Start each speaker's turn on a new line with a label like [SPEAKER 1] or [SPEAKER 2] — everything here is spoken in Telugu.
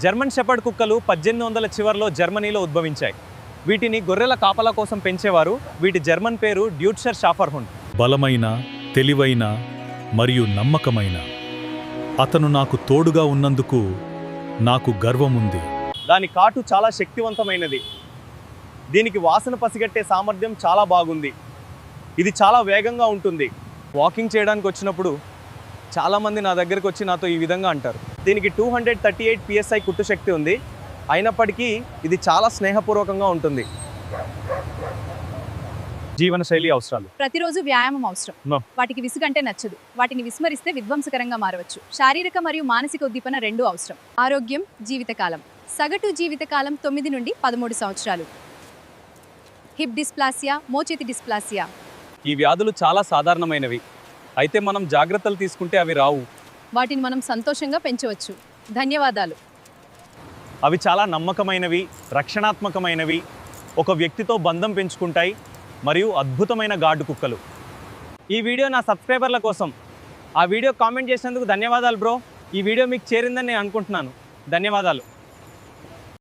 [SPEAKER 1] జర్మన్ షెపర్డ్ కుక్కలు 1800ల చివర్లో జర్మనీలో ఉద్భవించాయి. వీటిని గొర్రెల కాపలా కోసం పెంచేవారు. వీటి జర్మన్ పేరు డ్యూట్షర్ షాఫర్హుండ్.
[SPEAKER 2] బలమైన, తెలివైన మరియు నమ్మకమైన అతను నాకు తోడుగా ఉన్నందుకు నాకు గర్వముంది.
[SPEAKER 1] దాని కాటు చాలా శక్తివంతమైనది. దీనికి వాసన పసిగట్టే సామర్థ్యం చాలా బాగుంది. ఇది చాలా వేగంగా ఉంటుంది. వాకింగ్ చేయడానికి వచ్చినప్పుడు చాలామంది నా దగ్గరికి వచ్చి నాతో ఈ విధంగా అంటారు. దీనికి 238 PSI కుట్టు శక్తి ఉంది. అయినప్పటికీ ఇది చాలా స్నేహపూర్వకంగా ఉంటుంది. జీవనశైలి అవసరాలు.
[SPEAKER 3] ప్రతిరోజు వ్యాయామం అవసరం. వాటికి విసుగంటే నచ్చదు. వాటిని విస్మరిస్తే విధ్వంసకరంగా మారవచ్చు. శారీరక మరియు మానసిక ఉద్దీపన రెండూ అవసరం. ఆరోగ్యం, జీవితకాలం. సగటు జీవితకాలం 9 నుండి 13 సంవత్సరాలు. హిప్ డిస్ప్లాసియా, మోచేతి డిస్ప్లాసియా.
[SPEAKER 1] ఈ వ్యాధులు చాలా సాధారణమైనవి. అయితే మనం జాగ్రత్తలు తీసుకుంటే అవి రావు.
[SPEAKER 3] వాటిని మనం సంతోషంగా పెంచవచ్చు. ధన్యవాదాలు.
[SPEAKER 1] అవి చాలా నమ్మకమైనవి, రక్షణాత్మకమైనవి, ఒక వ్యక్తితో బంధం పెంచుకుంటాయి మరియు అద్భుతమైన గార్డు కుక్కలు. ఈ వీడియో నా సబ్స్క్రైబర్ల కోసం. ఆ వీడియో కామెంట్ చేసినందుకు ధన్యవాదాలు బ్రో. ఈ వీడియో మీకు చేరిందని నేను అనుకుంటున్నాను. ధన్యవాదాలు.